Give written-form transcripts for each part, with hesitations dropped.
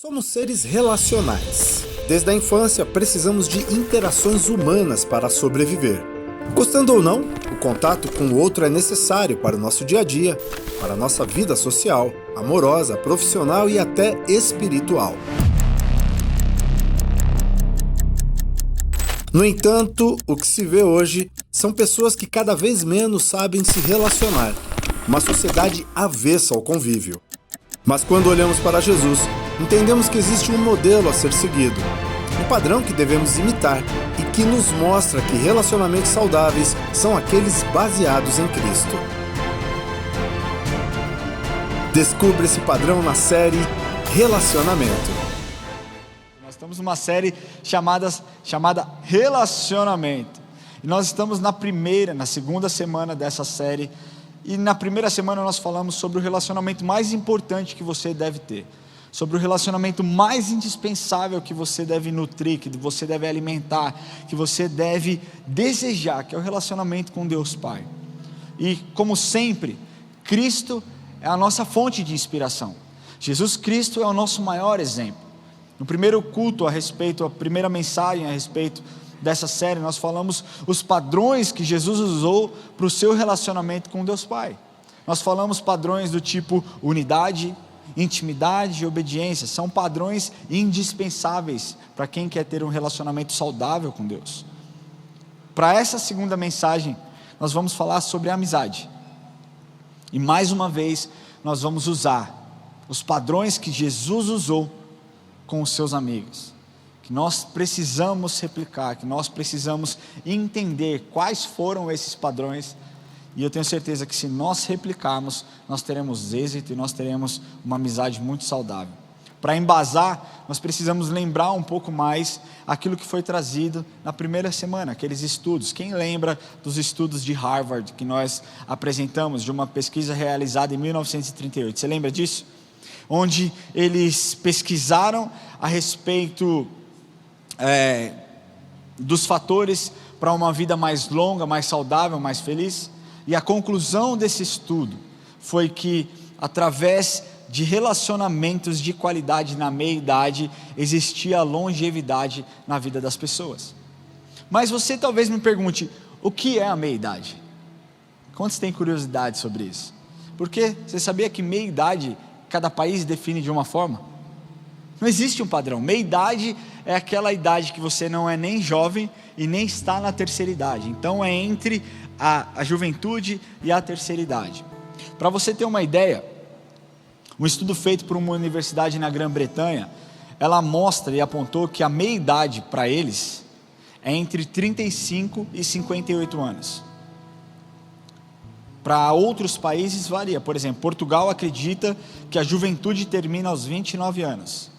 Somos seres relacionais. Desde a infância, precisamos de interações humanas para sobreviver. Gostando ou não, o contato com o outro é necessário para o nosso dia a dia, para a nossa vida social, amorosa, profissional e até espiritual. No entanto, o que se vê hoje são pessoas que cada vez menos sabem se relacionar, uma sociedade avessa ao convívio. Mas quando olhamos para Jesus, entendemos que existe um modelo a ser seguido, um padrão que devemos imitar e que nos mostra que relacionamentos saudáveis são aqueles baseados em Cristo. Descubra esse padrão na série Relacionamento. Nós estamos numa série chamada Relacionamento. E nós estamos na segunda semana dessa série. E na primeira semana nós falamos sobre o relacionamento mais importante que você deve ter. Sobre o relacionamento mais indispensável que você deve nutrir, que você deve alimentar, que você deve desejar, que é o relacionamento com Deus Pai. E como sempre, Cristo é a nossa fonte de inspiração. Jesus Cristo é o nosso maior exemplo. No primeiro culto a primeira mensagem a respeito dessa série, nós falamos os padrões que Jesus usou para o seu relacionamento com Deus Pai. Nós falamos padrões do tipo unidade, intimidade e obediência. São padrões indispensáveis para quem quer ter um relacionamento saudável com Deus. Para essa segunda mensagem, nós vamos falar sobre a amizade. E mais uma vez, nós vamos usar os padrões que Jesus usou com os seus amigos, que nós precisamos replicar, que nós precisamos entender quais foram esses padrões, e eu tenho certeza que se nós replicarmos, nós teremos êxito e nós teremos uma amizade muito saudável. Para embasar, nós precisamos lembrar um pouco mais aquilo que foi trazido na primeira semana, aqueles estudos. Quem lembra dos estudos de Harvard que nós apresentamos, de uma pesquisa realizada em 1938? Você lembra disso? Onde eles pesquisaram a respeito dos fatores para uma vida mais longa, mais saudável, mais feliz. E a conclusão desse estudo foi que, através de relacionamentos de qualidade na meia-idade, existia longevidade na vida das pessoas. Mas você talvez me pergunte, o que é a meia-idade? Quantos têm curiosidade sobre isso? Porque você sabia que meia-idade, cada país define de uma forma? Não existe um padrão. Meia-idade é aquela idade que você não é nem jovem e nem está na terceira idade. Então é entre a juventude e a terceira idade. Para você ter uma ideia, um estudo feito por uma universidade na Grã-Bretanha, ela mostra e apontou que a meia-idade para eles é entre 35 e 58 anos. Para outros países varia. Por exemplo, Portugal acredita que a juventude termina aos 29 anos.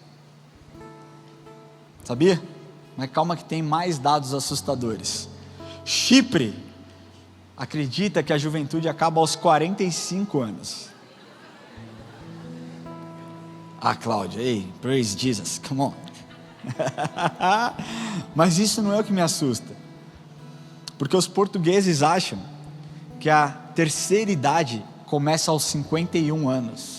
Sabia? Mas calma que tem mais dados assustadores. Chipre acredita que a juventude acaba aos 45 anos. Ah, Cláudia, ei, praise Jesus, come on. Mas isso não é o que me assusta. Porque os portugueses acham que a terceira idade começa aos 51 anos.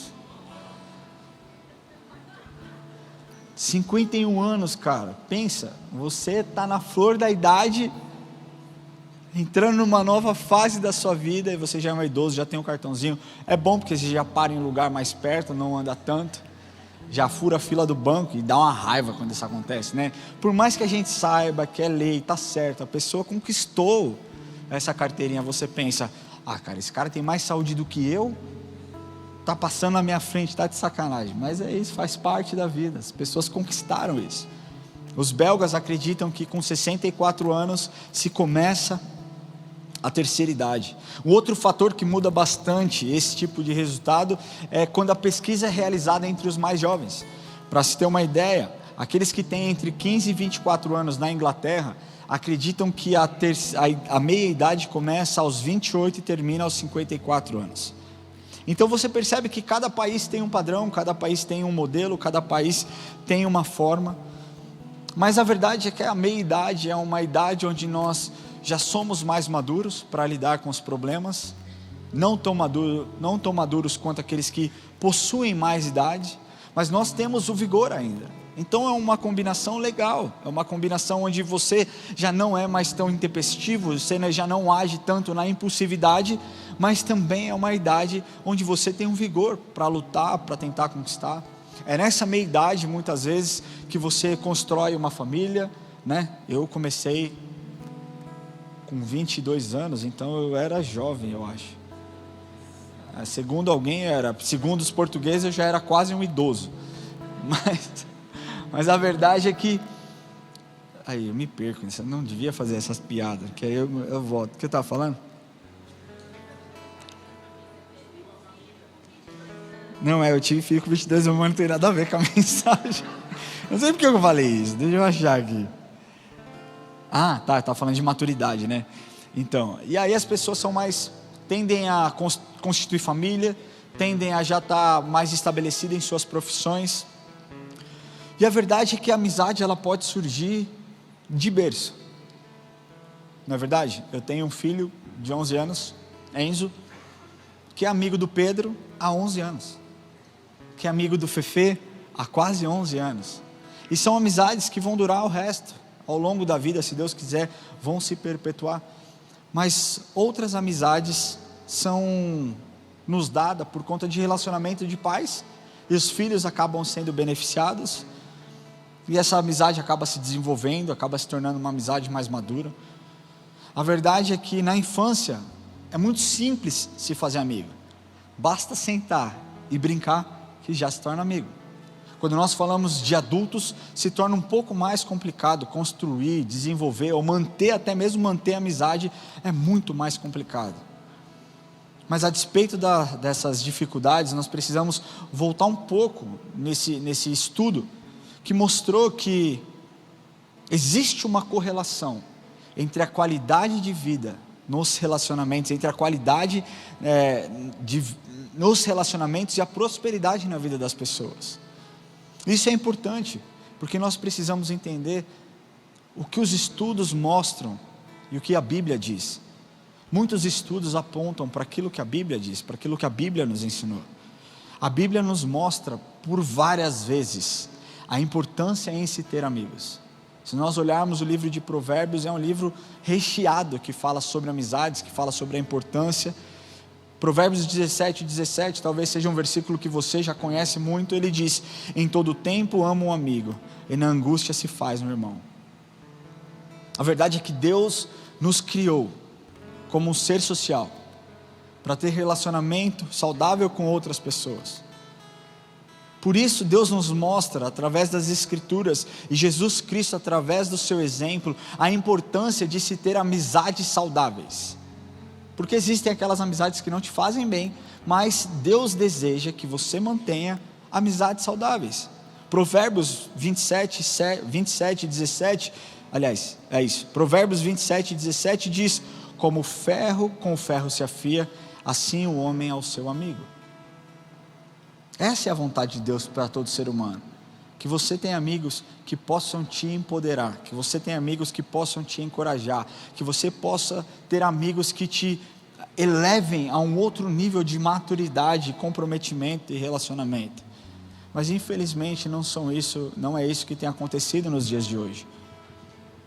51 anos, cara, pensa, você está na flor da idade, entrando numa nova fase da sua vida, e você já é um idoso, já tem um cartãozinho. É bom porque você já para em um lugar mais perto, não anda tanto, já fura a fila do banco, e dá uma raiva quando isso acontece, né? Por mais que a gente saiba que é lei, está certo, a pessoa conquistou essa carteirinha, você pensa, ah, cara, esse cara tem mais saúde do que eu, está passando na minha frente, está de sacanagem. Mas é isso, faz parte da vida, as pessoas conquistaram isso. Os belgas acreditam que com 64 anos se começa a terceira idade. Um outro fator que muda bastante esse tipo de resultado é quando a pesquisa é realizada entre os mais jovens. Para se ter uma ideia, aqueles que têm entre 15 e 24 anos na Inglaterra acreditam que a meia-idade começa aos 28 e termina aos 54 anos. Então você percebe que cada país tem um padrão, cada país tem um modelo, cada país tem uma forma. Mas a verdade é que a meia-idade é uma idade onde nós já somos mais maduros para lidar com os problemas, não tão maduros quanto aqueles que possuem mais idade, mas nós temos o vigor ainda. Então é uma combinação legal, é uma combinação onde você já não é mais tão intempestivo, você já não age tanto na impulsividade, mas também é uma idade onde você tem um vigor para lutar, para tentar conquistar. É nessa meia idade, muitas vezes, que você constrói uma família, né? Eu comecei com 22 anos, então eu era jovem, eu acho. Segundo os portugueses, eu já era quase um idoso. Mas a verdade é que, aí eu me perco, eu não devia fazer essas piadas, que aí eu volto. O que eu estava falando? Não, eu tive filho com 22 anos, mas não tem nada a ver com a mensagem. Não sei porque eu falei isso, deixa eu achar aqui. Ah, tá, estava falando de maturidade, né? Então, e aí as pessoas tendem a constituir família, tendem a já estar mais estabelecidas em suas profissões. E a verdade é que a amizade, ela pode surgir de berço. Não é verdade? Eu tenho um filho de 11 anos, Enzo, que é amigo do Pedro há 11 anos. Que é amigo do Fefe há quase 11 anos. E são amizades que vão durar o resto. Ao longo da vida, se Deus quiser, vão se perpetuar. Mas outras amizades são nos dadas por conta de relacionamento de pais. E os filhos acabam sendo beneficiados. E essa amizade acaba se desenvolvendo, acaba se tornando uma amizade mais madura. A verdade é que na infância é muito simples se fazer amigo. Basta sentar e brincar que já se torna amigo. Quando nós falamos de adultos, se torna um pouco mais complicado construir, desenvolver ou manter, até mesmo manter a amizade, é muito mais complicado. Mas a despeito dessas dificuldades, nós precisamos voltar um pouco nesse estudo, que mostrou que existe uma correlação entre a qualidade de vida nos relacionamentos, entre a qualidade nos relacionamentos e a prosperidade na vida das pessoas. Isso é importante, porque nós precisamos entender o que os estudos mostram e o que a Bíblia diz. Muitos estudos apontam para aquilo que a Bíblia diz, para aquilo que a Bíblia nos ensinou. A Bíblia nos mostra por várias vezes a importância em se ter amigos. Se nós olharmos o livro de Provérbios, é um livro recheado que fala sobre amizades, que fala sobre a importância. Provérbios 17, talvez seja um versículo que você já conhece muito. Ele diz: em todo tempo ama um amigo, e na angústia se faz um irmão. A verdade é que Deus nos criou como um ser social, para ter relacionamento saudável com outras pessoas. Por isso Deus nos mostra, através das Escrituras, e Jesus Cristo, através do seu exemplo, a importância de se ter amizades saudáveis. Porque existem aquelas amizades que não te fazem bem, mas Deus deseja que você mantenha amizades saudáveis. Provérbios 27, 17, aliás, é isso. Provérbios 27, 17 diz: como ferro com ferro se afia, assim o homem ao seu amigo. Essa é a vontade de Deus para todo ser humano. Que você tenha amigos que possam te empoderar, que você tenha amigos que possam te encorajar, que você possa ter amigos que te elevem a um outro nível de maturidade, comprometimento e relacionamento. Mas infelizmente não é isso que tem acontecido nos dias de hoje.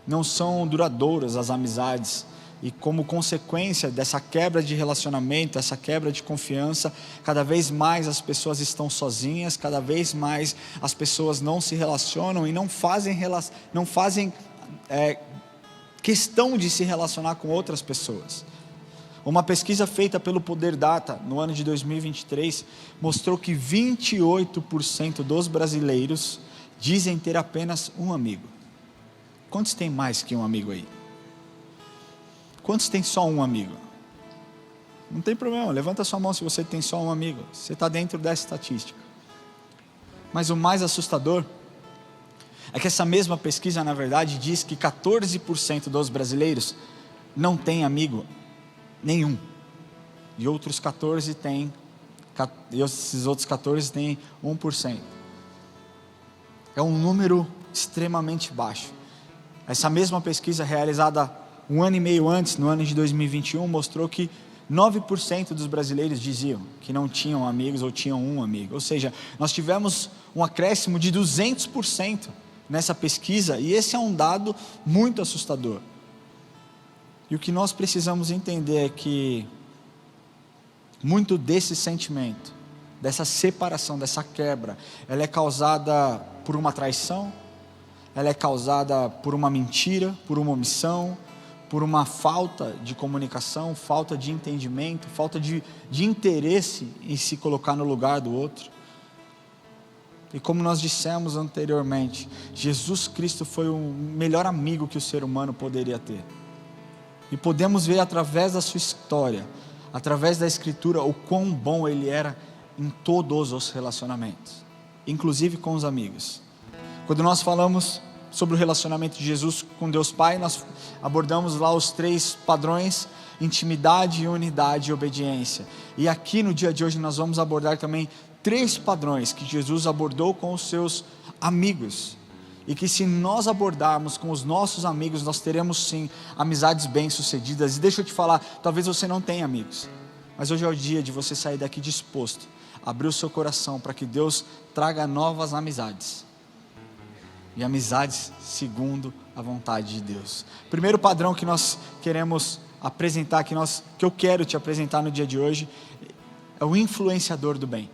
Não são duradouras as amizades. E como consequência dessa quebra de relacionamento, essa quebra de confiança, cada vez mais as pessoas estão sozinhas, cada vez mais as pessoas não se relacionam e não fazem questão de se relacionar com outras pessoas. Uma pesquisa feita pelo Poder Data no ano de 2023 mostrou que 28% dos brasileiros dizem ter apenas um amigo. Quantos tem mais que um amigo aí? Quantos tem só um amigo? Não tem problema, levanta sua mão se você tem só um amigo. Você está dentro dessa estatística. Mas o mais assustador é que essa mesma pesquisa, na verdade, diz que 14% dos brasileiros não tem amigo nenhum. E outros 14 têm, e esses outros 14 têm 1%. É um número extremamente baixo. Essa mesma pesquisa realizada um ano e meio antes, no ano de 2021, mostrou que 9% dos brasileiros diziam que não tinham amigos ou tinham um amigo. Ou seja, nós tivemos um acréscimo de 200% nessa pesquisa, e esse é um dado muito assustador. E o que nós precisamos entender é que muito desse sentimento, dessa separação, dessa quebra, ela é causada por uma traição, ela é causada por uma mentira, por uma omissão, por uma falta de comunicação, falta de entendimento, falta de interesse em se colocar no lugar do outro. E como nós dissemos anteriormente, Jesus Cristo foi o melhor amigo que o ser humano poderia ter. E podemos ver através da sua história, através da Escritura, o quão bom ele era em todos os relacionamentos, inclusive com os amigos. Quando nós falamos sobre o relacionamento de Jesus com Deus Pai, nós abordamos lá os 3 padrões: intimidade, unidade e obediência. E aqui no dia de hoje nós vamos abordar também 3 padrões que Jesus abordou com os seus amigos, e que se nós abordarmos com os nossos amigos, nós teremos sim amizades bem-sucedidas. E deixa eu te falar, talvez você não tenha amigos, mas hoje é o dia de você sair daqui disposto a abrir o seu coração para que Deus traga novas amizades, e amizades segundo a vontade de Deus. Primeiro padrão que nós queremos apresentar, que eu quero te apresentar no dia de hoje, é o influenciador do bem.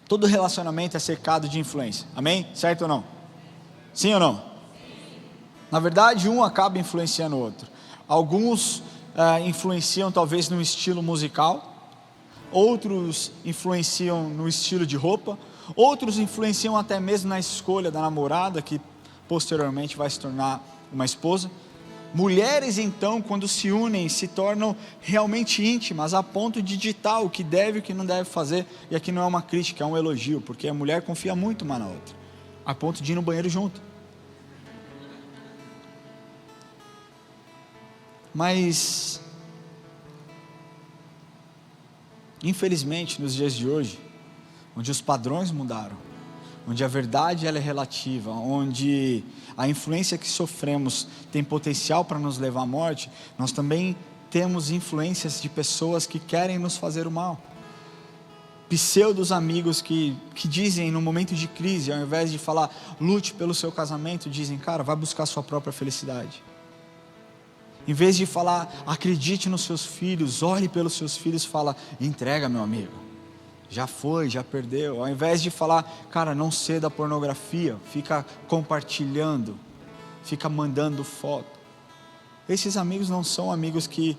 Todo relacionamento é cercado de influência, amém? Certo ou não? Sim ou não? Na verdade, um acaba influenciando o outro. Alguns influenciam talvez no estilo musical, outros influenciam no estilo de roupa, outros influenciam até mesmo na escolha da namorada, que posteriormente vai se tornar uma esposa. Mulheres então, quando se unem, se tornam realmente íntimas, a ponto de ditar o que deve e o que não deve fazer. E aqui não é uma crítica, é um elogio, porque a mulher confia muito uma na outra, a ponto de ir no banheiro junto. Mas infelizmente nos dias de hoje, onde os padrões mudaram, onde a verdade ela é relativa, onde a influência que sofremos tem potencial para nos levar à morte, nós também temos influências de pessoas que querem nos fazer o mal. Pseudos amigos que dizem no momento de crise, ao invés de falar lute pelo seu casamento, dizem cara, vai buscar sua própria felicidade. Em vez de falar acredite nos seus filhos, olhe pelos seus filhos, fala entrega meu amigo, já foi, já perdeu. Ao invés de falar, cara, não ceda à pornografia, fica compartilhando, fica mandando foto. Esses amigos não são amigos que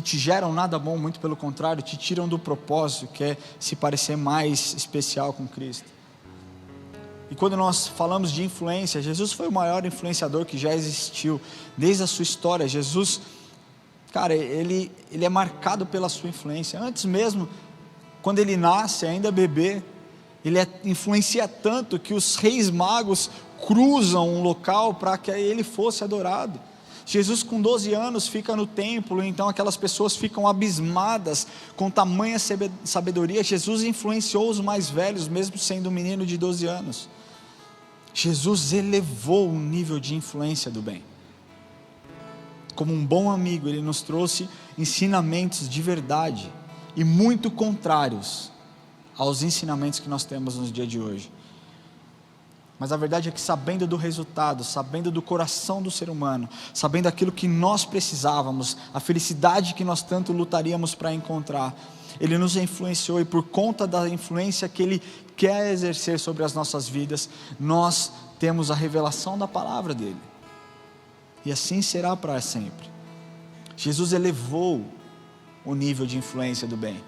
te geram nada bom, muito pelo contrário, te tiram do propósito, que é se parecer mais especial com Cristo. E quando nós falamos de influência, Jesus foi o maior influenciador que já existiu, desde a sua história. Jesus, cara, ele é marcado pela sua influência, antes mesmo, quando ele nasce, ainda bebê, ele influencia tanto que os reis magos cruzam um local para que ele fosse adorado. Jesus com 12 anos fica no templo, então aquelas pessoas ficam abismadas com tamanha sabedoria. Jesus influenciou os mais velhos, mesmo sendo um menino de 12 anos. Jesus elevou o nível de influência do bem. Como um bom amigo, ele nos trouxe ensinamentos de verdade, e muito contrários aos ensinamentos que nós temos nos dias de hoje. Mas a verdade é que, sabendo do resultado, sabendo do coração do ser humano, sabendo aquilo que nós precisávamos, a felicidade que nós tanto lutaríamos para encontrar, ele nos influenciou, e por conta da influência que ele quer exercer sobre as nossas vidas, nós temos a revelação da palavra dele, e assim será para sempre. Jesus elevou o nível de influência do bem.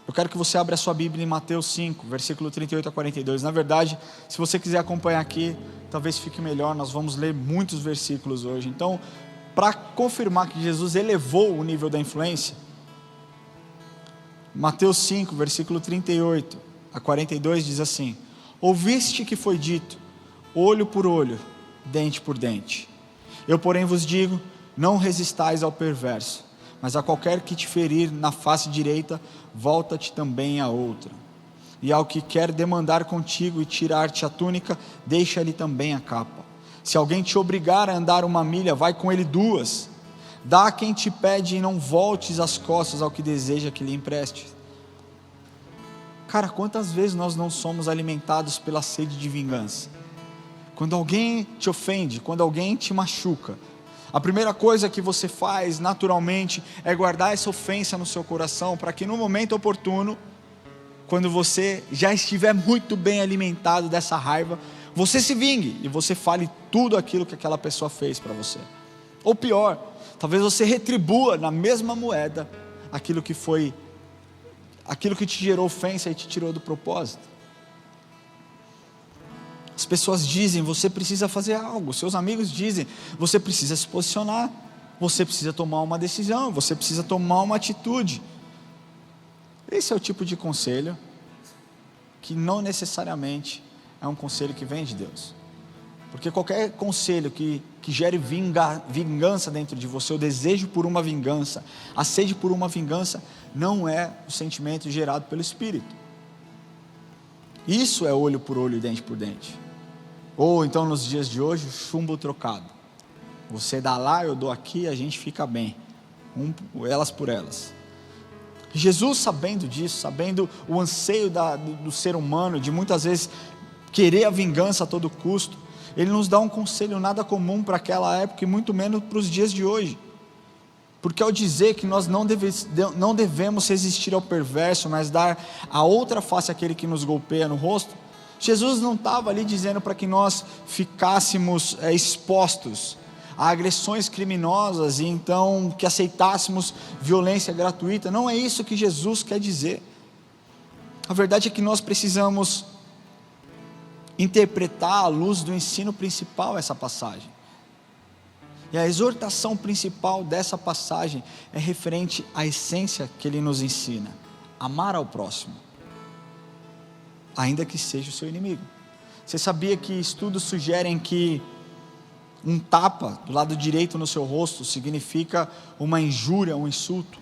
Eu quero que você abra a sua Bíblia em Mateus 5, versículo 38 a 42. Na verdade, se você quiser acompanhar aqui, talvez fique melhor, nós vamos ler muitos versículos hoje. Então, para confirmar que Jesus elevou o nível da influência, Mateus 5, versículo 38 a 42 diz assim: ouviste que foi dito, olho por olho, dente por dente. Eu porém vos digo, não resistais ao perverso, mas a qualquer que te ferir na face direita, volta-te também a outra. E ao que quer demandar contigo e tirar-te a túnica, deixa-lhe também a capa. Se alguém te obrigar a andar 1 milha, vai com ele 2. Dá a quem te pede e não voltes as costas ao que deseja que lhe emprestes. Cara, quantas vezes nós não somos alimentados pela sede de vingança? Quando alguém te ofende, quando alguém te machuca, a primeira coisa que você faz naturalmente é guardar essa ofensa no seu coração, para que no momento oportuno, quando você já estiver muito bem alimentado dessa raiva, você se vingue e você fale tudo aquilo que aquela pessoa fez para você. Ou pior, talvez você retribua na mesma moeda aquilo que te gerou ofensa e te tirou do propósito. As pessoas dizem, você precisa fazer algo. Seus amigos dizem, você precisa se posicionar. Você precisa tomar uma decisão. Você precisa tomar uma atitude. Esse é o tipo de conselho que não necessariamente é um conselho que vem de Deus. Porque qualquer conselho que gere vingança dentro de você, o desejo por uma vingança, a sede por uma vingança, não é o sentimento gerado pelo Espírito. Isso é olho por olho e dente por dente. Ou então nos dias de hoje, chumbo trocado. Você dá lá, eu dou aqui, a gente fica bem. Elas por elas. Jesus, sabendo disso, sabendo o anseio do ser humano, de muitas vezes querer a vingança a todo custo, Ele nos dá um conselho nada comum para aquela época e muito menos para os dias de hoje. Porque ao dizer que nós não devemos resistir ao perverso, mas dar a outra face àquele que nos golpeia no rosto, Jesus não estava ali dizendo para que nós ficássemos expostos a agressões criminosas e então que aceitássemos violência gratuita. Não é isso que Jesus quer dizer. A verdade é que nós precisamos interpretar à luz do ensino principal essa passagem. E a exortação principal dessa passagem é referente à essência que ele nos ensina: amar ao próximo, ainda que seja o seu inimigo. Você sabia que estudos sugerem que um tapa do lado direito no seu rosto significa uma injúria, um insulto?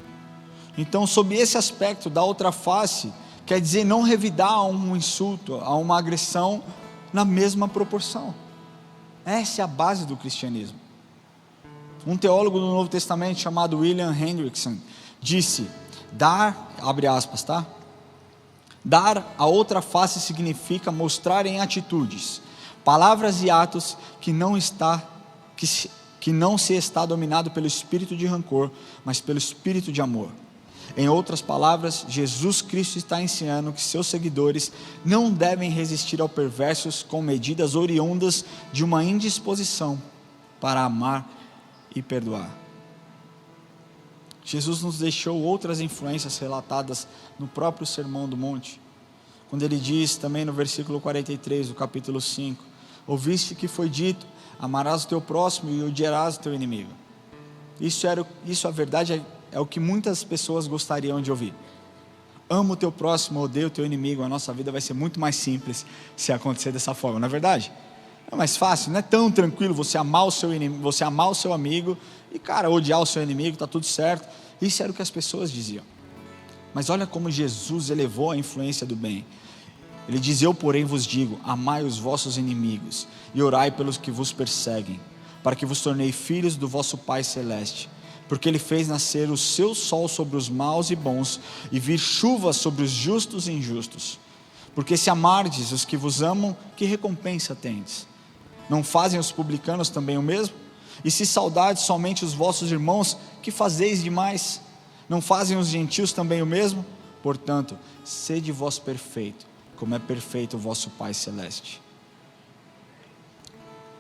Então, sob esse aspecto da outra face, quer dizer não revidar a um insulto, a uma agressão na mesma proporção. Essa é a base do cristianismo. Um teólogo do Novo Testamento chamado William Hendrickson disse: abre aspas, tá? Dar a outra face significa mostrar em atitudes, palavras e atos que não se está dominado pelo espírito de rancor, mas pelo espírito de amor. Em outras palavras, Jesus Cristo está ensinando que seus seguidores não devem resistir ao perversos com medidas oriundas de uma indisposição para amar e perdoar. Jesus nos deixou outras influências relatadas no próprio Sermão do Monte, quando ele diz também no versículo 43 do capítulo 5: ouviste que foi dito, amarás o teu próximo e odiarás o teu inimigo. Isso a verdade é o que muitas pessoas gostariam de ouvir. Ama o teu próximo, odeia o teu inimigo. A nossa vida vai ser muito mais simples se acontecer dessa forma, não é verdade? É mais fácil, não é tão tranquilo você amar o seu inimigo, você amar o seu amigo e, cara, odiar o seu inimigo, está tudo certo. Isso era o que as pessoas diziam. Mas olha como Jesus elevou a influência do bem. Ele diz: eu porém vos digo, amai os vossos inimigos e orai pelos que vos perseguem, para que vos tornei filhos do vosso Pai Celeste, porque Ele fez nascer o seu sol sobre os maus e bons, e vir chuva sobre os justos e injustos. Porque se amardes os que vos amam, que recompensa tendes? Não fazem os publicanos também o mesmo? E se saudades somente os vossos irmãos, que fazeis demais? Não fazem os gentios também o mesmo? Portanto, sede vós perfeito, como é perfeito o vosso Pai Celeste.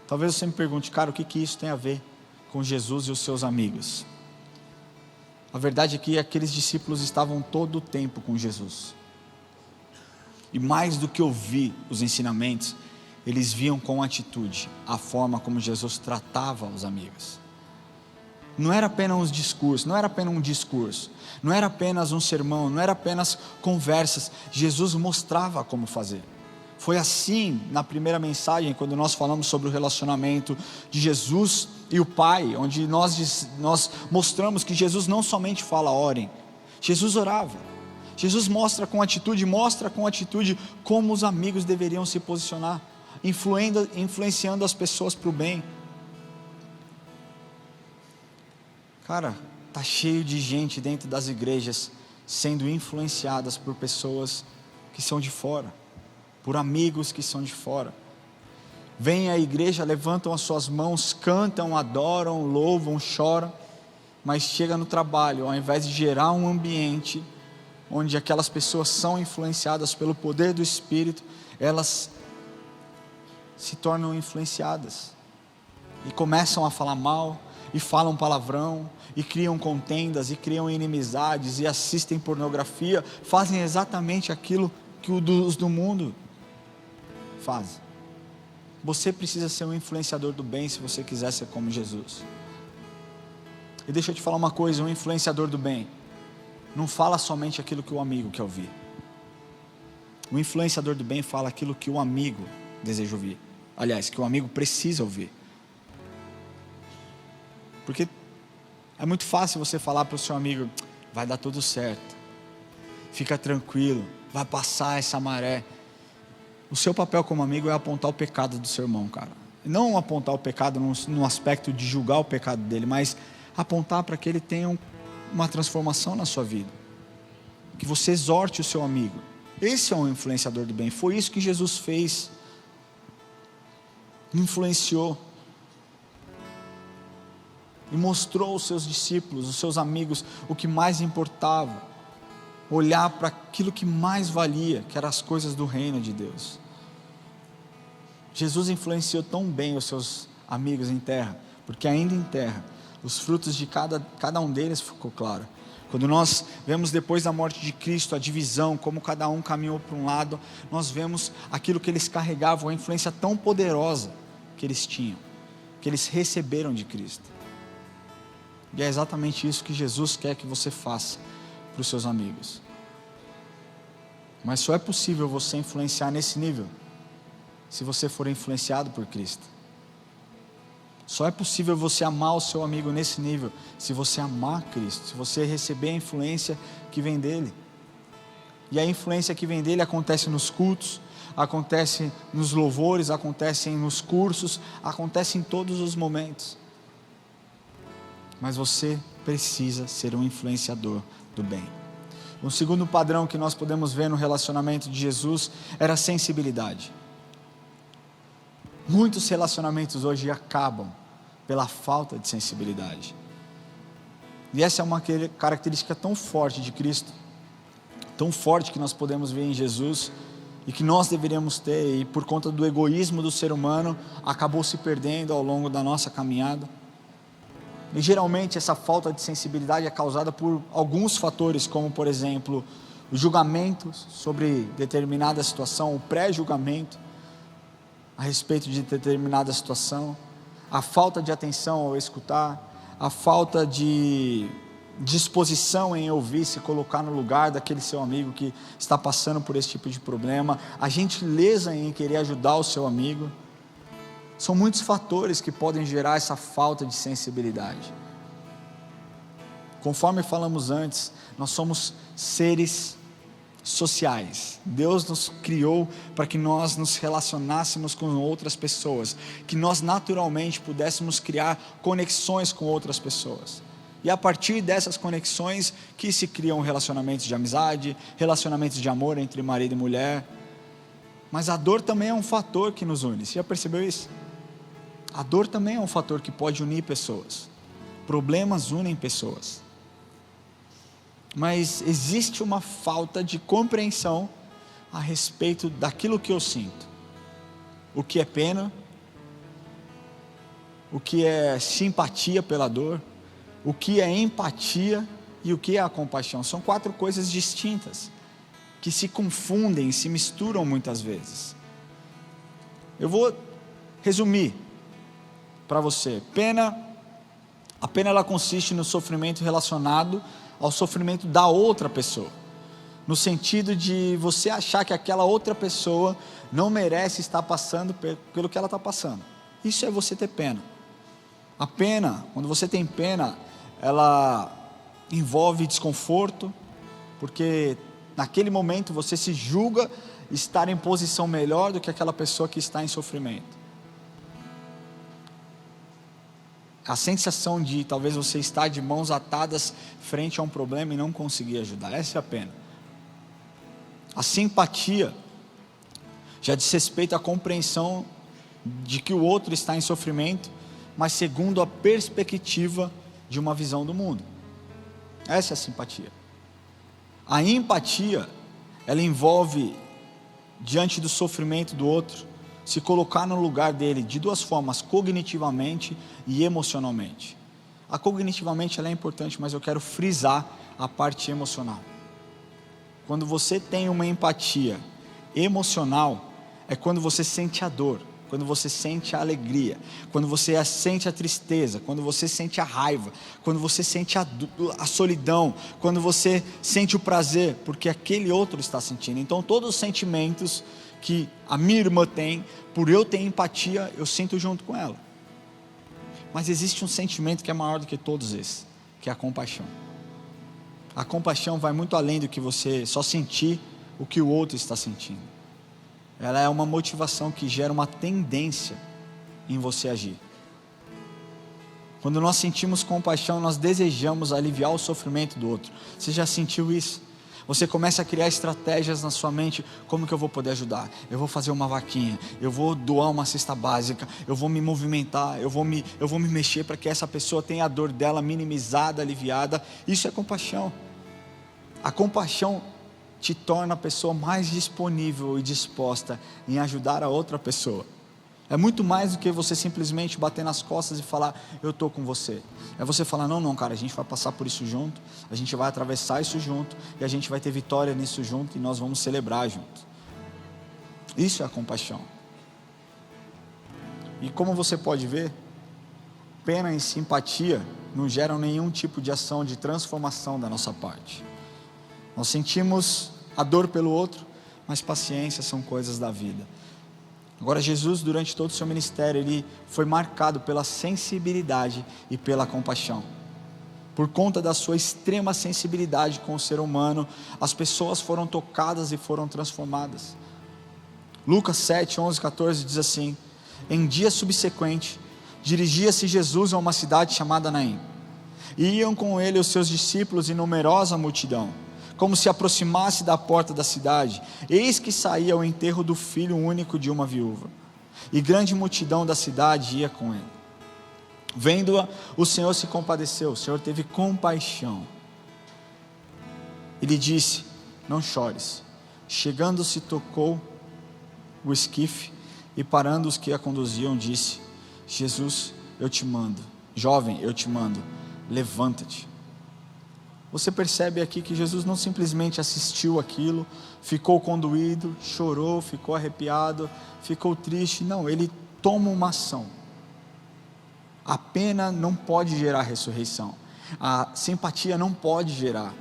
Talvez você me pergunte: cara, o que isso tem a ver com Jesus e os seus amigos? A verdade é que aqueles discípulos estavam todo o tempo com Jesus. E mais do que ouvir os ensinamentos, eles viam com atitude a forma como Jesus tratava os amigos. Não era apenas um discurso, não era apenas um sermão, não era apenas conversas. Jesus mostrava como fazer. Foi assim na primeira mensagem, quando nós falamos sobre o relacionamento de Jesus e o Pai, onde nós mostramos que Jesus não somente fala orem, Jesus orava. Jesus mostra com atitude como os amigos deveriam se posicionar, influenciando as pessoas para o bem. Cara, está cheio de gente dentro das igrejas sendo influenciadas por pessoas que são de fora, por amigos que são de fora. Vêm à igreja, levantam as suas mãos, cantam, adoram, louvam, choram, mas chega no trabalho, ao invés de gerar um ambiente onde aquelas pessoas são influenciadas pelo poder do Espírito, elas se tornam influenciadas e começam a falar mal, e falam palavrão, e criam contendas, e criam inimizades, e assistem pornografia, fazem exatamente aquilo que os do mundo fazem. Você precisa ser um influenciador do bem se você quiser ser como Jesus. E deixa eu te falar uma coisa, um influenciador do bem não fala somente aquilo que o amigo quer ouvir. O influenciador do bem fala aquilo que o amigo deseja ouvir. Aliás, que o amigo precisa ouvir. Porque é muito fácil você falar para o seu amigo: vai dar tudo certo, fica tranquilo, vai passar essa maré. O seu papel como amigo é apontar o pecado do seu irmão, cara. Não apontar o pecado no aspecto de julgar o pecado dele, mas apontar para que ele tenha uma transformação na sua vida. Que você exorte o seu amigo. Esse é um influenciador do bem. Foi isso que Jesus fez. Influenciou. E mostrou aos seus discípulos, os seus amigos, o que mais importava. Olhar para aquilo que mais valia, que eram as coisas do reino de Deus. Jesus influenciou tão bem os seus amigos em terra, porque ainda em terra, os frutos de cada um deles ficou claro. Quando nós vemos depois da morte de Cristo, a divisão, como cada um caminhou para um lado, nós vemos aquilo que eles carregavam, a influência tão poderosa que eles tinham, que eles receberam de Cristo. E é exatamente isso que Jesus quer que você faça para os seus amigos. Mas só é possível você influenciar nesse nível se você for influenciado por Cristo. Só é possível você amar o seu amigo nesse nível se você amar Cristo, se você receber a influência que vem dele. E a influência que vem dele acontece nos cultos, acontece nos louvores, acontece nos cursos, acontece em todos os momentos. Mas você precisa ser um influenciador do bem. Um segundo padrão que nós podemos ver no relacionamento de Jesus era a sensibilidade. Muitos relacionamentos hoje acabam pela falta de sensibilidade. E essa é uma característica tão forte de Cristo, tão forte que nós podemos ver em Jesus, e que nós deveríamos ter, e por conta do egoísmo do ser humano, acabou se perdendo ao longo da nossa caminhada. E geralmente essa falta de sensibilidade é causada por alguns fatores, como por exemplo, o julgamento sobre determinada situação, o pré-julgamento a respeito de determinada situação, a falta de atenção ao escutar, a falta de disposição em ouvir, se colocar no lugar daquele seu amigo que está passando por esse tipo de problema, a gentileza em querer ajudar o seu amigo. São muitos fatores que podem gerar essa falta de sensibilidade. Conforme falamos antes, nós somos seres sociais. Deus nos criou para que nós nos relacionássemos com outras pessoas, que nós naturalmente pudéssemos criar conexões com outras pessoas. E a partir dessas conexões que se criam relacionamentos de amizade, relacionamentos de amor entre marido e mulher. Mas a dor também é um fator que nos une. Você já percebeu isso? A dor também é um fator que pode unir pessoas. Problemas unem pessoas. Mas existe uma falta de compreensão a respeito daquilo que eu sinto. O que é pena, o que é simpatia pela dor, o que é empatia e o que é a compaixão. São 4 coisas distintas, que se confundem, se misturam muitas vezes. Eu vou resumir para você. A pena ela consiste no sofrimento relacionado ao sofrimento da outra pessoa, no sentido de você achar que aquela outra pessoa não merece estar passando pelo que ela está passando. Isso é você ter pena. A pena, quando você tem pena, ela envolve desconforto, porque naquele momento você se julga estar em posição melhor do que aquela pessoa que está em sofrimento. A sensação de talvez você estar de mãos atadas frente a um problema e não conseguir ajudar, essa é a pena. A simpatia já diz respeito à compreensão de que o outro está em sofrimento, mas segundo a perspectiva de uma visão do mundo. Essa é a simpatia. A empatia, ela envolve, diante do sofrimento do outro, se colocar no lugar dele de duas formas, cognitivamente e emocionalmente. A cognitivamente ela é importante, mas eu quero frisar a parte emocional. Quando você tem uma empatia emocional, é quando você sente a dor, quando você sente a alegria, quando você sente a tristeza, quando você sente a raiva, quando você sente a solidão, quando você sente o prazer, porque aquele outro está sentindo. Então todos os sentimentos que a minha irmã tem, por eu ter empatia, eu sinto junto com ela. Mas existe um sentimento que é maior do que todos esses, que é a compaixão. A compaixão vai muito além do que você só sentir o que o outro está sentindo. Ela é uma motivação que gera uma tendência em você agir. Quando nós sentimos compaixão, nós desejamos aliviar o sofrimento do outro. Você já sentiu isso? Você começa a criar estratégias na sua mente. Como que eu vou poder ajudar? Eu vou fazer uma vaquinha, eu vou doar uma cesta básica, eu vou me movimentar, eu vou me mexer para que essa pessoa tenha a dor dela minimizada, aliviada. Isso é compaixão. A compaixão te torna a pessoa mais disponível e disposta em ajudar a outra pessoa. É muito mais do que você simplesmente bater nas costas e falar, eu estou com você. É você falar, não cara, a gente vai passar por isso junto, a gente vai atravessar isso junto, e a gente vai ter vitória nisso junto, e nós vamos celebrar junto. Isso é a compaixão. E como você pode ver, pena e simpatia não geram nenhum tipo de ação de transformação da nossa parte. Nós sentimos a dor pelo outro, mas paciência são coisas da vida. Agora Jesus, durante todo o seu ministério, ele foi marcado pela sensibilidade e pela compaixão. Por conta da sua extrema sensibilidade com o ser humano, as pessoas foram tocadas e foram transformadas. Lucas 7, 11, 14 diz assim: em dia subsequente, dirigia-se Jesus a uma cidade chamada Naim. E iam com ele os seus discípulos e numerosa multidão. Como se aproximasse da porta da cidade, eis que saía ao enterro do filho único de uma viúva, e grande multidão da cidade ia com ele. Vendo-a, o Senhor se compadeceu, o Senhor teve compaixão. Ele disse: não chores. Chegando-se, tocou o esquife, e parando os que a conduziam, disse: Jesus, eu te mando, jovem, eu te mando, levanta-te. Você percebe aqui que Jesus não simplesmente assistiu aquilo, ficou condoído, chorou, ficou arrepiado, ficou triste. Não, ele toma uma ação. A pena não pode gerar ressurreição. A simpatia não pode gerar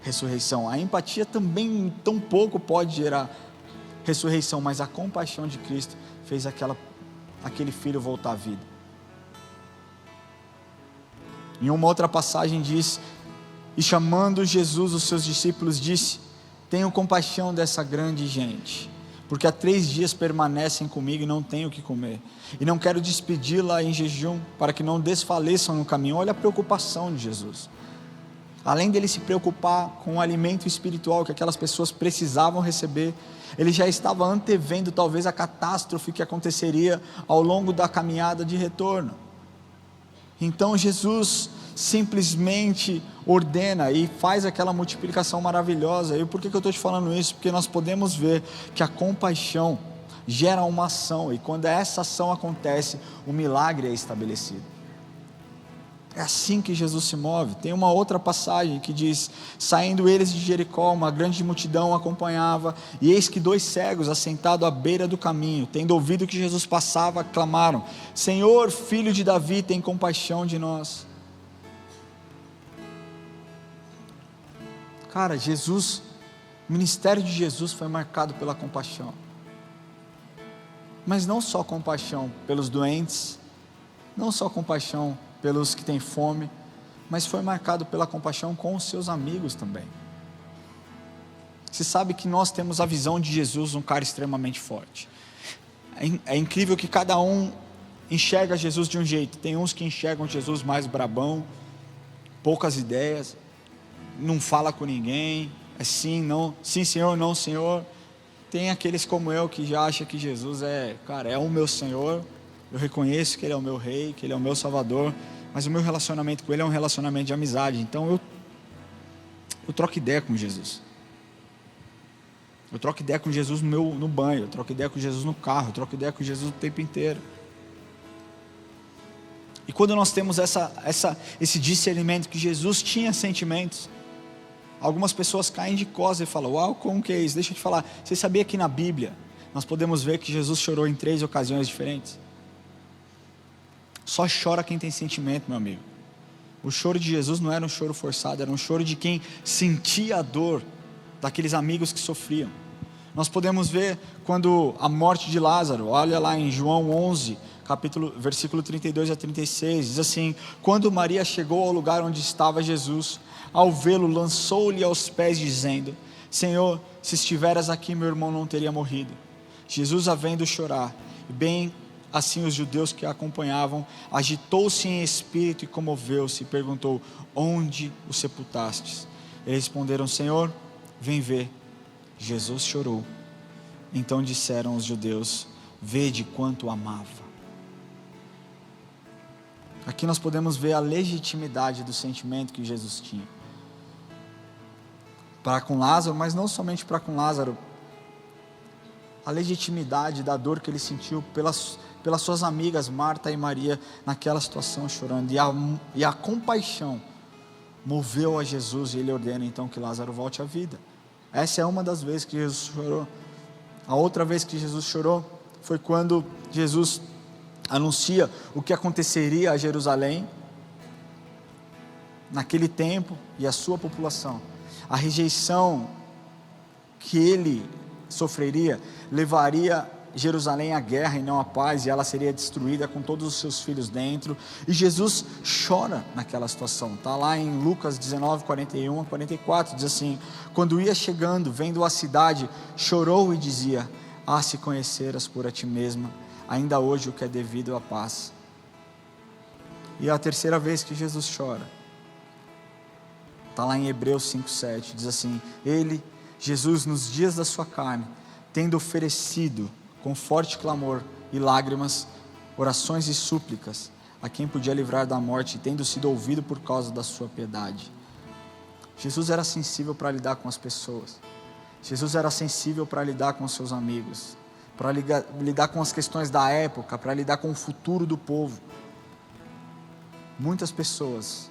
ressurreição. A empatia também tão pouco pode gerar ressurreição, mas a compaixão de Cristo fez aquele filho voltar à vida. Em uma outra passagem diz: e chamando Jesus os seus discípulos, disse: tenham compaixão dessa grande gente, porque há 3 dias permanecem comigo e não tenho o que comer, e não quero despedi-la em jejum, para que não desfaleçam no caminho. Olha a preocupação de Jesus. Além dele se preocupar com o alimento espiritual que aquelas pessoas precisavam receber, ele já estava antevendo talvez a catástrofe que aconteceria ao longo da caminhada de retorno. Então Jesus simplesmente ordena e faz aquela multiplicação maravilhosa. E por que eu estou te falando isso? Porque nós podemos ver que a compaixão gera uma ação, e quando essa ação acontece, o milagre é estabelecido. É assim que Jesus se move. Tem uma outra passagem que diz: saindo eles de Jericó, uma grande multidão acompanhava, e eis que 2 cegos assentados à beira do caminho, tendo ouvido que Jesus passava, clamaram: Senhor, filho de Davi, tem compaixão de nós. Cara, o ministério de Jesus foi marcado pela compaixão. Mas não só compaixão pelos doentes, não só compaixão pelos que têm fome, mas foi marcado pela compaixão com os seus amigos também. Você sabe que nós temos a visão de Jesus, um cara extremamente forte. É incrível que cada um enxerga Jesus de um jeito. Tem uns que enxergam Jesus mais brabão, poucas ideias, não fala com ninguém, é sim, não, sim Senhor, não Senhor. Tem aqueles como eu que já acham que Jesus é o meu Senhor. Eu reconheço que Ele é o meu Rei, que Ele é o meu Salvador, mas o meu relacionamento com Ele é um relacionamento de amizade. Então eu troco ideia com Jesus. Eu troco ideia com Jesus no banho, eu troco ideia com Jesus no carro, eu troco ideia com Jesus o tempo inteiro. E quando nós temos esse discernimento que Jesus tinha sentimentos, algumas pessoas caem de costas e falam: uau, como que é isso? Deixa eu te falar, você sabia que na Bíblia nós podemos ver que Jesus chorou em 3 ocasiões diferentes? Só chora quem tem sentimento, meu amigo. O choro de Jesus não era um choro forçado, era um choro de quem sentia a dor daqueles amigos que sofriam. Nós podemos ver quando a morte de Lázaro, olha lá em João 11, versículo 32 a 36, diz assim: quando Maria chegou ao lugar onde estava Jesus, ao vê-lo, lançou-lhe aos pés, dizendo: Senhor, se estiveras aqui, meu irmão não teria morrido. Jesus, a vendo chorar, e bem assim os judeus que a acompanhavam, agitou-se em espírito e comoveu-se, e perguntou: onde o sepultastes? Eles responderam: Senhor, vem ver. Jesus chorou. Então disseram os judeus: vede quanto o amava. Aqui nós podemos ver a legitimidade do sentimento que Jesus tinha para com Lázaro, mas não somente para com Lázaro, a legitimidade da dor que ele sentiu pelas suas amigas Marta e Maria naquela situação chorando, e a compaixão moveu a Jesus, e ele ordena então que Lázaro volte à vida. Essa é uma das vezes que Jesus chorou. A outra vez que Jesus chorou foi quando Jesus anuncia o que aconteceria a Jerusalém naquele tempo e a sua população. A rejeição que ele sofreria levaria Jerusalém à guerra e não à paz, e ela seria destruída com todos os seus filhos dentro. E Jesus chora naquela situação. Está lá em Lucas 19, 41 a 44, diz assim: quando ia chegando, vendo a cidade, chorou e dizia: ah, se conheceras por a ti mesma, ainda hoje o que é devido à paz. E a terceira vez que Jesus chora, está lá em Hebreus 5,7, diz assim: Jesus, nos dias da sua carne, tendo oferecido com forte clamor e lágrimas, orações e súplicas, a quem podia livrar da morte, tendo sido ouvido por causa da sua piedade. Jesus era sensível para lidar com as pessoas. Jesus era sensível para lidar com os seus amigos, para lidar com as questões da época, para lidar com o futuro do povo. Muitas pessoas,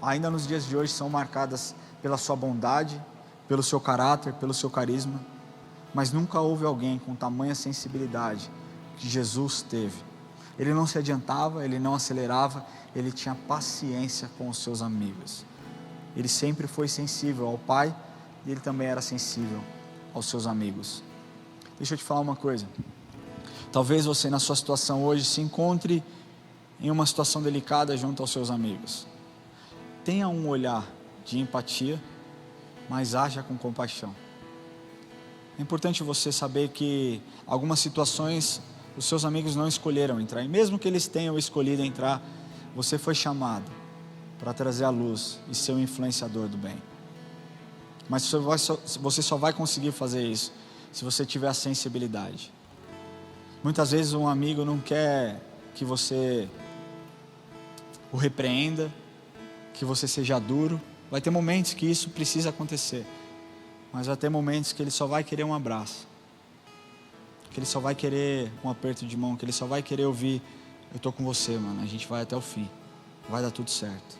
ainda nos dias de hoje, são marcadas pela sua bondade, pelo seu caráter, pelo seu carisma, mas nunca houve alguém com tamanha sensibilidade que Jesus teve. Ele não se adiantava, ele não acelerava, ele tinha paciência com os seus amigos. Ele sempre foi sensível ao Pai, e ele também era sensível aos seus amigos. Deixa eu te falar uma coisa. Talvez você, na sua situação hoje, se encontre em uma situação delicada junto aos seus amigos. Tenha um olhar de empatia, mas haja com compaixão. É importante você saber que algumas situações os seus amigos não escolheram entrar, e mesmo que eles tenham escolhido entrar, você foi chamado para trazer a luz e ser um influenciador do bem. Mas você só vai conseguir fazer isso se você tiver a sensibilidade. Muitas vezes um amigo não quer que você o repreenda, que você seja duro. Vai ter momentos que isso precisa acontecer, mas vai ter momentos que ele só vai querer um abraço, que ele só vai querer um aperto de mão, que ele só vai querer ouvir: eu estou com você, mano, a gente vai até o fim, vai dar tudo certo.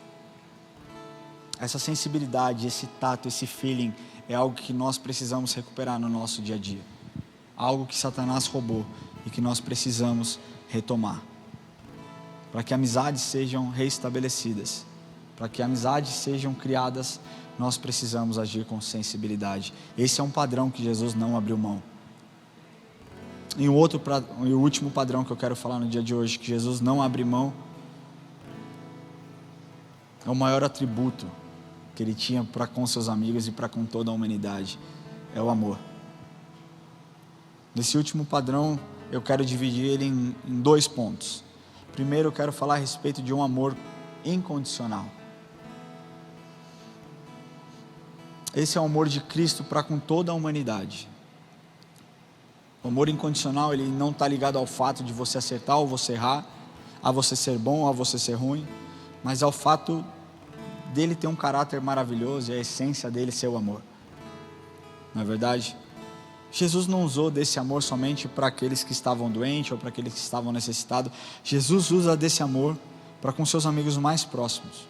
Essa sensibilidade, esse tato, esse feeling é algo que nós precisamos recuperar no nosso dia a dia, algo que Satanás roubou e que nós precisamos retomar, para que amizades sejam reestabelecidas, para que amizades sejam criadas. Nós precisamos agir com sensibilidade. Esse é um padrão que Jesus não abriu mão. E o último padrão que eu quero falar no dia de hoje, que Jesus não abre mão, é o maior atributo que ele tinha para com seus amigos e para com toda a humanidade: é o amor. Nesse último padrão, eu quero dividir ele em 2 pontos. Primeiro, eu quero falar a respeito de um amor incondicional. Esse é o amor de Cristo para com toda a humanidade. O amor incondicional, ele não está ligado ao fato de você acertar ou você errar, a você ser bom ou a você ser ruim, mas ao fato dele ter um caráter maravilhoso e a essência dele ser o amor. Não é verdade? Jesus não usou desse amor somente para aqueles que estavam doentes ou para aqueles que estavam necessitados. Jesus usa desse amor para com seus amigos mais próximos,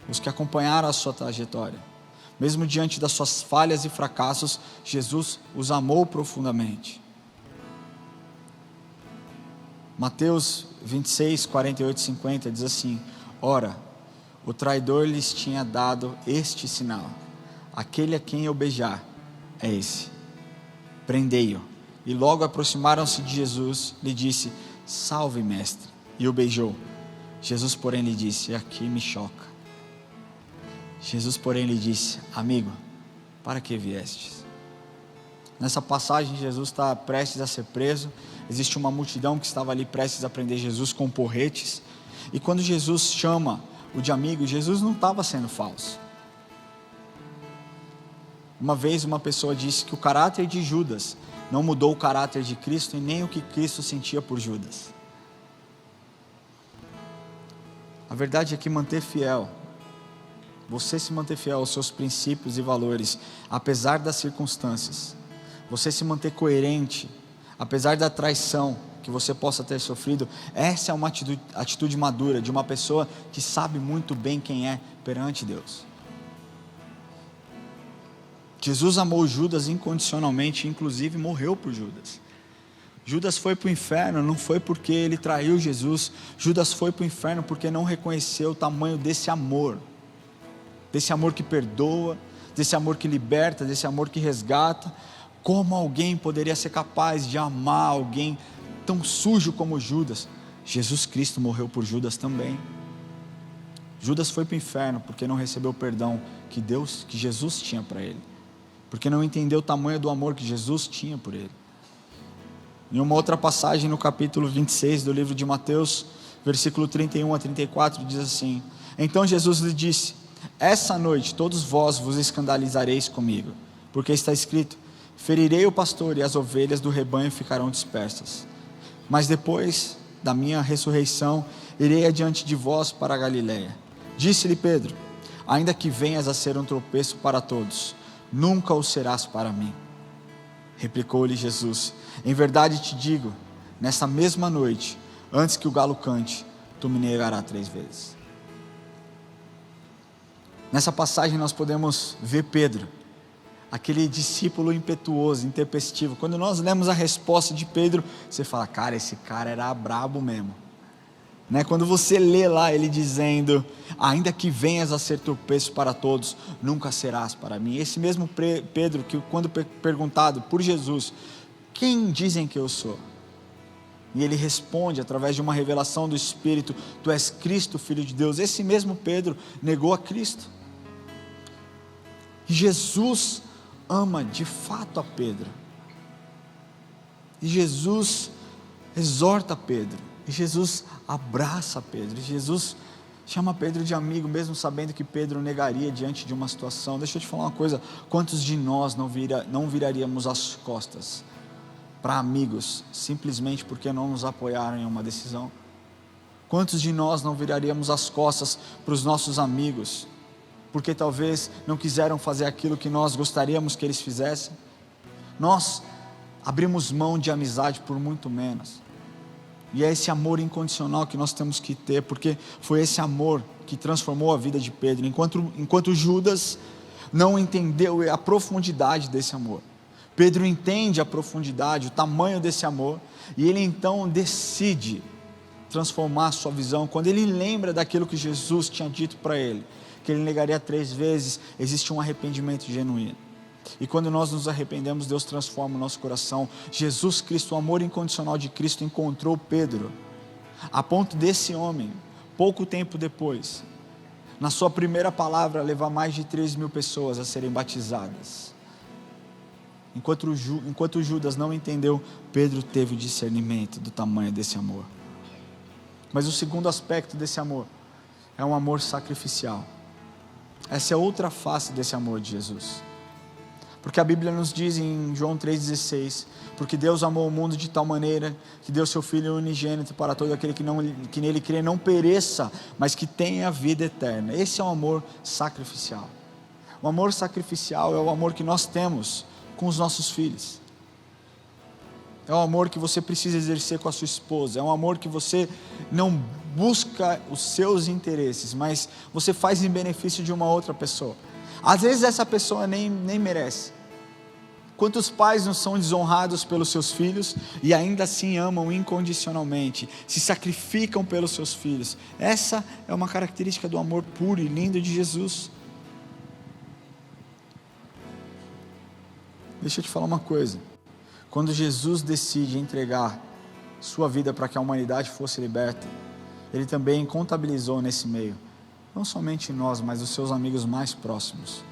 os que acompanharam a sua trajetória. Mesmo diante das suas falhas e fracassos, Jesus os amou profundamente. Mateus 26, 48 e 50 diz assim: ora, o traidor lhes tinha dado este sinal: aquele a quem eu beijar é esse, prendei-o. E logo aproximaram-se de Jesus, lhe disse: salve, mestre, e o beijou. Jesus, porém, lhe disse: aqui me choca. Jesus, porém, lhe disse: amigo, para que viestes? Nessa passagem, Jesus está prestes a ser preso. Existe uma multidão que estava ali prestes a prender Jesus com porretes. E quando Jesus chama o de amigo, Jesus não estava sendo falso. Uma vez uma pessoa disse que o caráter de Judas não mudou o caráter de Cristo e nem o que Cristo sentia por Judas. A verdade é que você se manter fiel aos seus princípios e valores, apesar das circunstâncias, você se manter coerente, apesar da traição que você possa ter sofrido, essa é uma atitude madura de uma pessoa que sabe muito bem quem é perante Deus. Jesus amou Judas incondicionalmente, inclusive morreu por Judas. Judas foi para o inferno, não foi porque ele traiu Jesus. Judas foi para o inferno porque não reconheceu o tamanho desse amor que perdoa, desse amor que liberta, desse amor que resgata. Como alguém poderia ser capaz de amar alguém tão sujo como Judas? Jesus Cristo morreu por Judas também. Judas foi para o inferno porque não recebeu o perdão que Jesus tinha para ele, porque não entendeu o tamanho do amor que Jesus tinha por ele. Em uma outra passagem no capítulo 26 do livro de Mateus, versículo 31 a 34, diz assim: então Jesus lhe disse: essa noite todos vós vos escandalizareis comigo, porque está escrito: ferirei o pastor e as ovelhas do rebanho ficarão dispersas. Mas depois da minha ressurreição, irei adiante de vós para a Galileia. Disse-lhe Pedro: ainda que venhas a ser um tropeço para todos, nunca o serás para mim. Replicou-lhe Jesus: em verdade te digo, nessa mesma noite, antes que o galo cante, tu me negarás 3 vezes. Nessa passagem nós podemos ver Pedro, aquele discípulo impetuoso, intempestivo. Quando nós lemos a resposta de Pedro, você fala: cara, esse cara era brabo mesmo, né? Quando você lê lá ele dizendo: ainda que venhas a ser tropeço para todos, nunca serás para mim. Esse mesmo Pedro que, quando perguntado por Jesus: quem dizem que eu sou? E ele responde através de uma revelação do Espírito: tu és Cristo, Filho de Deus. Esse mesmo Pedro negou a Cristo. E Jesus ama de fato a Pedro. E Jesus exorta Pedro. E Jesus abraça Pedro. E Jesus chama Pedro de amigo, mesmo sabendo que Pedro negaria diante de uma situação. Deixa eu te falar uma coisa: quantos de nós não viraríamos as costas para amigos, simplesmente porque não nos apoiaram em uma decisão? Quantos de nós não viraríamos as costas para os nossos amigos, porque talvez não quiseram fazer aquilo que nós gostaríamos que eles fizessem? Nós abrimos mão de amizade por muito menos. E é esse amor incondicional que nós temos que ter, porque foi esse amor que transformou a vida de Pedro, enquanto Judas não entendeu a profundidade desse amor. Pedro entende a profundidade, o tamanho desse amor, e ele então decide transformar a sua visão. Quando ele lembra daquilo que Jesus tinha dito para ele, que ele negaria 3 vezes, existe um arrependimento genuíno. E quando nós nos arrependemos, Deus transforma o nosso coração. Jesus Cristo, o amor incondicional de Cristo, encontrou Pedro, a ponto desse homem, pouco tempo depois, na sua primeira palavra, levar mais de 3.000 pessoas a serem batizadas. Enquanto Judas não entendeu, Pedro teve o discernimento do tamanho desse amor. Mas o segundo aspecto desse amor é um amor sacrificial. Essa é outra face desse amor de Jesus. Porque a Bíblia nos diz em João 3,16, porque Deus amou o mundo de tal maneira que deu seu Filho unigênito para todo aquele que nele crê não pereça, mas que tenha vida eterna. Esse é um amor sacrificial. O amor sacrificial é o amor que nós temos com os nossos filhos. É um amor que você precisa exercer com a sua esposa. É um amor que você não busca os seus interesses, mas você faz em benefício de uma outra pessoa. Às vezes essa pessoa nem merece. Quantos pais não são desonrados pelos seus filhos e ainda assim amam incondicionalmente, se sacrificam pelos seus filhos? Essa é uma característica do amor puro e lindo de Jesus. Deixa eu te falar uma coisa. Quando Jesus decide entregar sua vida para que a humanidade fosse liberta, Ele também contabilizou nesse meio, não somente nós, mas os seus amigos mais próximos.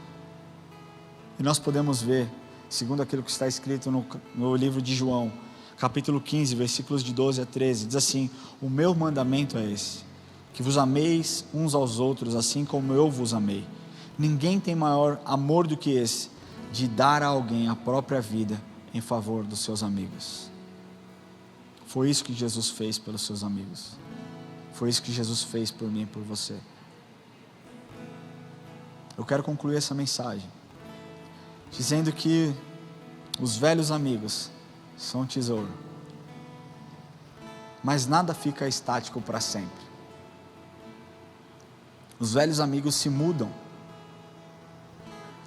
E nós podemos ver, segundo aquilo que está escrito no livro de João, capítulo 15, versículos de 12 a 13, diz assim: o meu mandamento é esse, que vos ameis uns aos outros, assim como eu vos amei. Ninguém tem maior amor do que esse, de dar a alguém a própria vida em favor dos seus amigos. Foi isso que Jesus fez pelos seus amigos. Foi isso que Jesus fez por mim e por você. Eu quero concluir essa mensagem dizendo que os velhos amigos são um tesouro, mas nada fica estático para sempre. Os velhos amigos se mudam,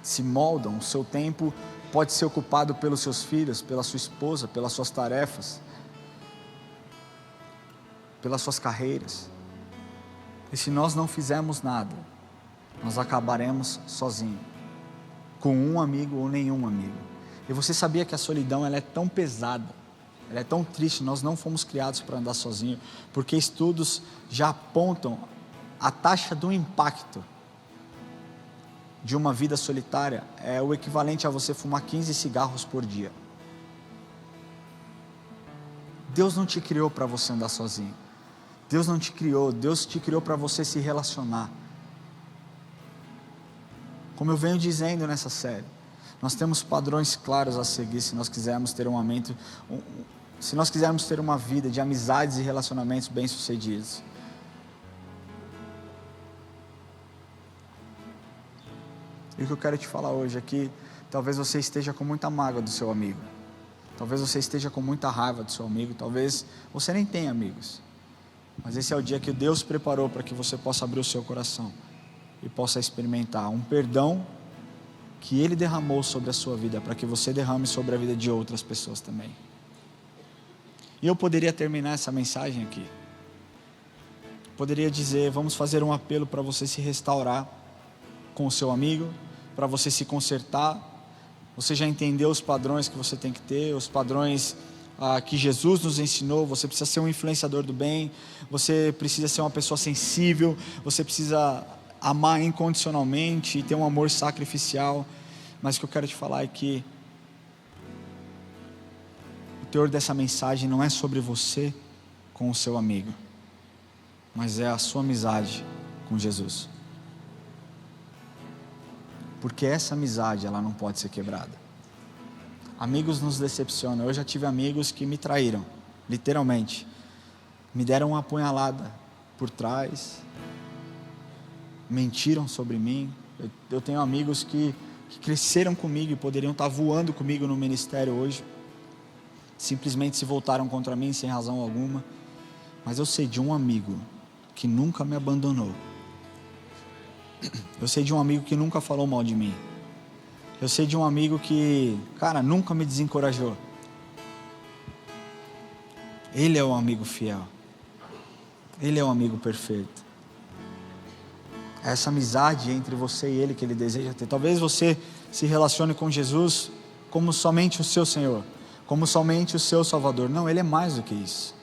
se moldam. O seu tempo pode ser ocupado pelos seus filhos, pela sua esposa, pelas suas tarefas, pelas suas carreiras. E se nós não fizermos nada, nós acabaremos sozinhos, com um amigo ou nenhum amigo. E você sabia que a solidão ela é tão pesada, ela é tão triste? Nós não fomos criados para andar sozinhos, porque estudos já apontam a taxa do impacto de uma vida solitária é o equivalente a você fumar 15 cigarros por dia. Deus não te criou para você andar sozinho. Deus não te criou, Deus te criou para você se relacionar. Como eu venho dizendo nessa série, nós temos padrões claros a seguir se nós quisermos ter se nós quisermos ter uma vida de amizades e relacionamentos bem-sucedidos. E o que eu quero te falar hoje aqui, talvez você esteja com muita mágoa do seu amigo, talvez você esteja com muita raiva do seu amigo, talvez você nem tenha amigos, mas esse é o dia que Deus preparou para que você possa abrir o seu coração e possa experimentar um perdão que Ele derramou sobre a sua vida, para que você derrame sobre a vida de outras pessoas também. E eu poderia terminar essa mensagem aqui, poderia dizer: vamos fazer um apelo para você se restaurar com o seu amigo, para você se consertar. Você já entendeu os padrões que você tem que ter, os padrões que Jesus nos ensinou. Você precisa ser um influenciador do bem, você precisa ser uma pessoa sensível, você precisa amar incondicionalmente e ter um amor sacrificial. Mas o que eu quero te falar é que o teor dessa mensagem não é sobre você com o seu amigo, mas é a sua amizade com Jesus. Porque essa amizade, ela não pode ser quebrada. Amigos nos decepcionam. Eu já tive amigos que me traíram, literalmente. Me deram uma apunhalada por trás, mentiram sobre mim. Eu tenho amigos que cresceram comigo e poderiam estar voando comigo no ministério hoje, simplesmente se voltaram contra mim sem razão alguma. Mas eu sei de um amigo que nunca me abandonou. Eu sei de um amigo que nunca falou mal de mim. Eu sei de um amigo que, cara, nunca me desencorajou. Ele é um amigo fiel. Ele é um amigo perfeito. É essa amizade entre você e Ele que Ele deseja ter. Talvez você se relacione com Jesus como somente o seu Senhor, como somente o seu Salvador. Não, Ele é mais do que isso.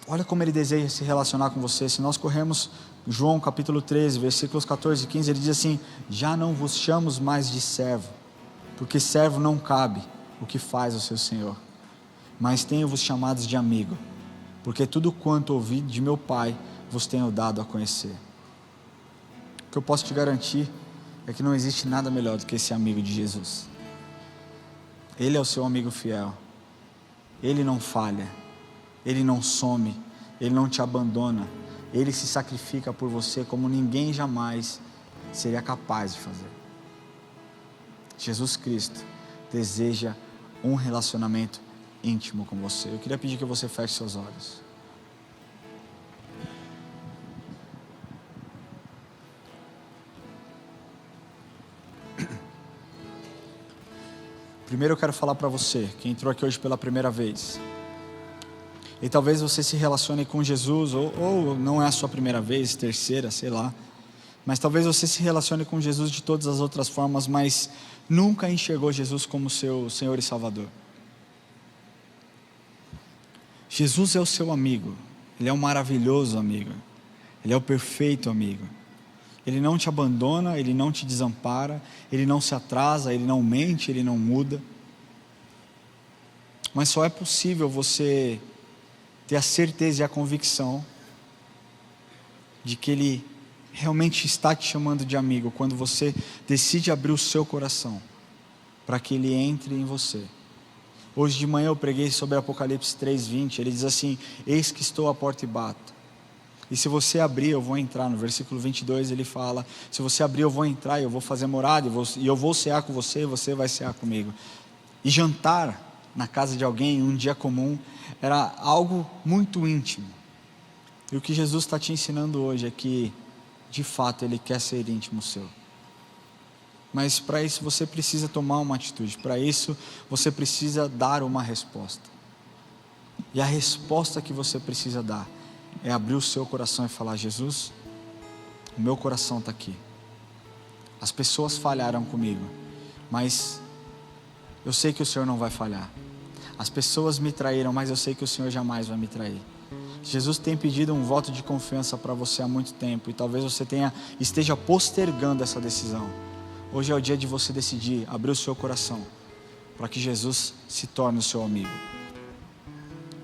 Olha como Ele deseja se relacionar com você. Se nós corremos João capítulo 13, versículos 14 e 15, Ele diz assim: já não vos chamo mais de servo, porque servo não cabe o que faz o seu Senhor, mas tenho-vos chamados de amigo, porque tudo quanto ouvi de meu Pai vos tenho dado a conhecer. O que eu posso te garantir é que não existe nada melhor do que esse amigo de Jesus. Ele é o seu amigo fiel. Ele não falha. Ele não some. Ele não te abandona. Ele se sacrifica por você como ninguém jamais seria capaz de fazer. Jesus Cristo deseja um relacionamento íntimo com você. Eu queria pedir que você feche seus olhos. Primeiro eu quero falar para você, que entrou aqui hoje pela primeira vez. E talvez você se relacione com Jesus, ou não é a sua primeira vez, terceira, sei lá. Mas talvez você se relacione com Jesus de todas as outras formas, mas nunca enxergou Jesus como seu Senhor e Salvador. Jesus é o seu amigo. Ele é um maravilhoso amigo. Ele é o perfeito amigo. Ele não te abandona, Ele não te desampara, Ele não se atrasa, Ele não mente, Ele não muda. Mas só é possível você ter a certeza e a convicção de que Ele realmente está te chamando de amigo quando você decide abrir o seu coração para que Ele entre em você. Hoje de manhã eu preguei sobre Apocalipse 3:20, ele diz assim: eis que estou à porta e bato. E se você abrir, eu vou entrar. No versículo 22 ele fala: se você abrir, eu vou entrar, eu vou fazer morada, e eu vou cear com você, e você vai cear comigo. E jantar na casa de alguém, um dia comum, era algo muito íntimo. E o que Jesus está te ensinando hoje é que, de fato, Ele quer ser íntimo seu. Mas para isso você precisa tomar uma atitude, para isso você precisa dar uma resposta. E a resposta que você precisa dar é abrir o seu coração e falar: Jesus, o meu coração está aqui. As pessoas falharam comigo, mas eu sei que o Senhor não vai falhar. As pessoas me traíram, mas eu sei que o Senhor jamais vai me trair. Jesus tem pedido um voto de confiança para você há muito tempo, e talvez você esteja postergando essa decisão. Hoje é o dia de você decidir abrir o seu coração para que Jesus se torne o seu amigo.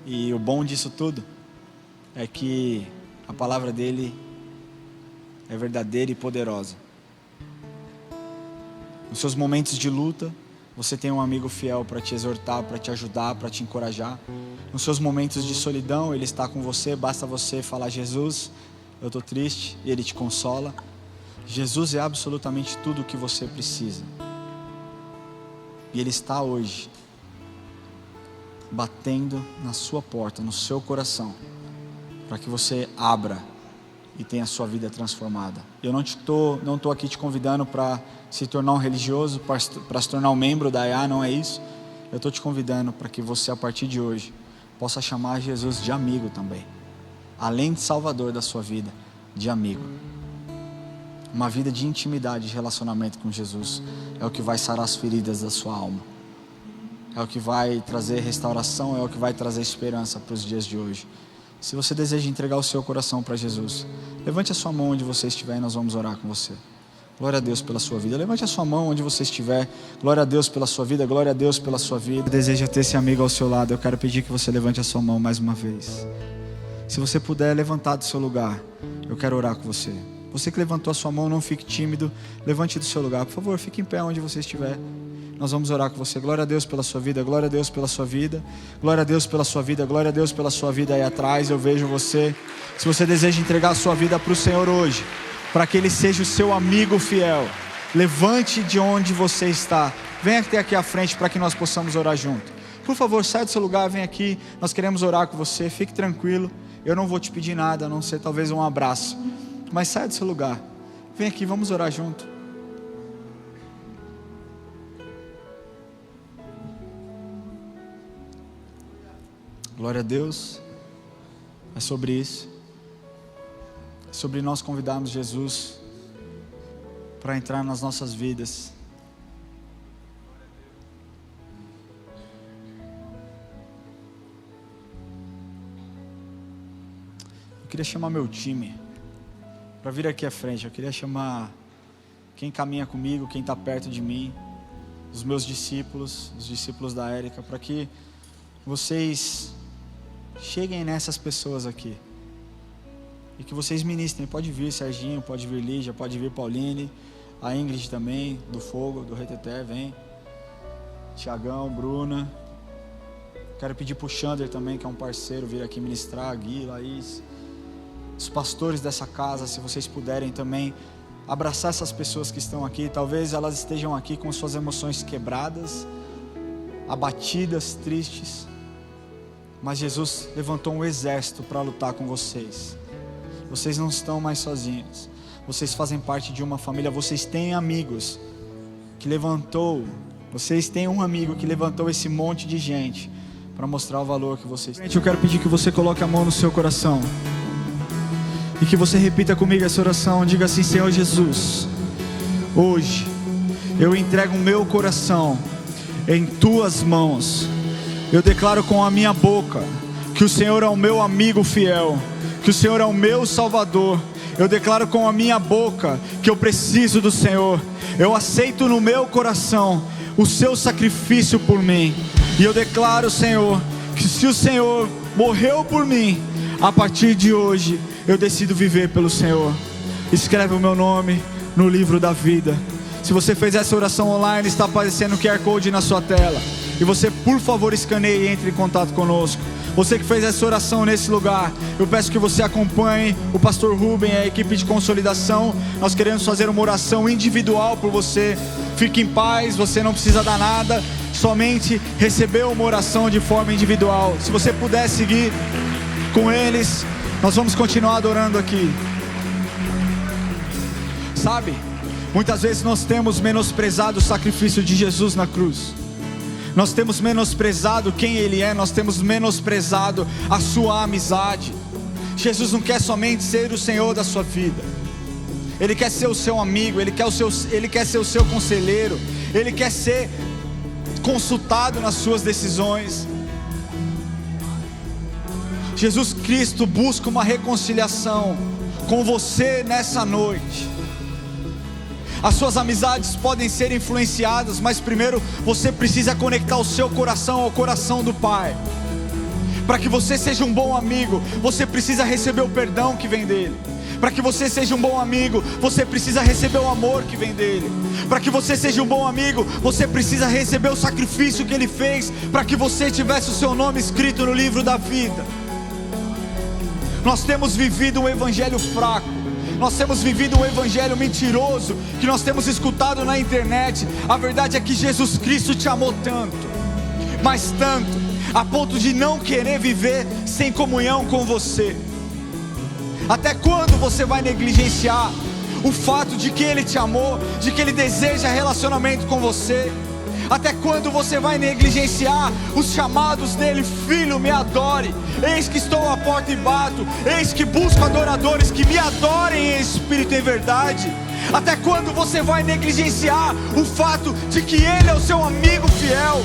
E o bom disso tudo é que a palavra dele é verdadeira e poderosa. Nos seus momentos de luta, você tem um amigo fiel para te exortar, para te ajudar, para te encorajar. Nos seus momentos de solidão, Ele está com você, basta você falar: Jesus, eu estou triste, e Ele te consola. Jesus é absolutamente tudo o que você precisa. E Ele está hoje batendo na sua porta, no seu coração, para que você abra e tenha a sua vida transformada. Eu não estou aqui te convidando para se tornar um religioso, para se tornar um membro da EA, não é isso. Eu estou te convidando para que você, a partir de hoje, possa chamar Jesus de amigo também. Além de Salvador da sua vida, de amigo. Uma vida de intimidade, de relacionamento com Jesus é o que vai sarar as feridas da sua alma. É o que vai trazer restauração, é o que vai trazer esperança para os dias de hoje. Se você deseja entregar o seu coração para Jesus, levante a sua mão onde você estiver e nós vamos orar com você. Glória a Deus pela sua vida. Levante a sua mão onde você estiver. Glória a Deus pela sua vida. Glória a Deus pela sua vida. Deseja ter esse amigo ao seu lado. Eu quero pedir que você levante a sua mão mais uma vez. Se você puder levantar do seu lugar, eu quero orar com você. Você que levantou a sua mão, não fique tímido. Levante do seu lugar, por favor, fique em pé onde você estiver. Nós vamos orar com você. Glória a Deus pela sua vida. Glória a Deus pela sua vida. Glória a Deus pela sua vida. Glória a Deus pela sua vida aí atrás. Eu vejo você. Se você deseja entregar a sua vida para o Senhor hoje, para que Ele seja o seu amigo fiel, levante de onde você está. Venha até aqui à frente para que nós possamos orar junto. Por favor, saia do seu lugar, vem aqui. Nós queremos orar com você. Fique tranquilo. Eu não vou te pedir nada, a não ser talvez um abraço. Mas saia do seu lugar. Vem aqui, vamos orar junto. Glória a Deus. É sobre isso. É sobre nós convidarmos Jesus para entrar nas nossas vidas. Eu queria chamar meu time para vir aqui à frente. Eu queria chamar quem caminha comigo, quem está perto de mim, os meus discípulos, os discípulos da Érica, para que vocês cheguem nessas pessoas aqui e que vocês ministrem. Pode vir Serginho, pode vir Lígia, pode vir Pauline, A Ingrid também, do Fogo, do Reteté, vem. Tiagão, Bruna. Quero pedir para o Xander também, que é um parceiro, vir aqui ministrar, Gui, Laís. Os pastores dessa casa, se vocês puderem também abraçar essas pessoas que estão aqui. Talvez elas estejam aqui com suas emoções quebradas, abatidas, tristes. Mas Jesus levantou um exército para lutar com vocês. Vocês não estão mais sozinhos. Vocês fazem parte de uma família. Vocês têm amigos que levantou. Vocês têm um amigo que levantou esse monte de gente para mostrar o valor que vocês têm. Eu quero pedir que você coloque a mão no seu coração e que você repita comigo essa oração. Diga assim: Senhor Jesus, hoje eu entrego o meu coração em tuas mãos. Eu declaro com a minha boca que o Senhor é o meu amigo fiel, que o Senhor é o meu Salvador. Eu declaro com a minha boca que eu preciso do Senhor. Eu aceito no meu coração o seu sacrifício por mim. E eu declaro, Senhor, que se o Senhor morreu por mim, a partir de hoje eu decido viver pelo Senhor. Escreve o meu nome no livro da vida. Se você fez essa oração online, está aparecendo o QR Code na sua tela. E você, por favor, escaneie e entre em contato conosco. Você que fez essa oração nesse lugar, eu peço que você acompanhe o pastor Rubem e a equipe de consolidação. Nós queremos fazer uma oração individual por você. Fique em paz, você não precisa dar nada, somente receber uma oração de forma individual. Se você puder seguir com eles, nós vamos continuar adorando aqui. Sabe, muitas vezes nós temos menosprezado o sacrifício de Jesus na cruz. Nós temos menosprezado quem Ele é. Nós temos menosprezado a sua amizade. Jesus não quer somente ser o Senhor da sua vida. Ele quer ser o seu amigo. Ele quer ser o seu conselheiro. Ele quer ser consultado nas suas decisões. Jesus Cristo busca uma reconciliação com você nessa noite. As suas amizades podem ser influenciadas, mas primeiro você precisa conectar o seu coração ao coração do Pai. Para que você seja um bom amigo, você precisa receber o perdão que vem dele. Para que você seja um bom amigo, você precisa receber o amor que vem dele. Para que você seja um bom amigo, você precisa receber o sacrifício que ele fez, para que você tivesse o seu nome escrito no livro da vida. Nós temos vivido um evangelho fraco. Nós temos vivido um evangelho mentiroso que nós temos escutado na internet. A verdade é que Jesus Cristo te amou tanto, mas tanto, a ponto de não querer viver sem comunhão com você. Até quando você vai negligenciar o fato de que Ele te amou, de que Ele deseja relacionamento com você? Até quando você vai negligenciar os chamados dele? Filho, me adore, eis que estou à porta e bato, eis que busco adoradores que me adorem em espírito e em verdade. Até quando você vai negligenciar o fato de que Ele é o seu amigo fiel,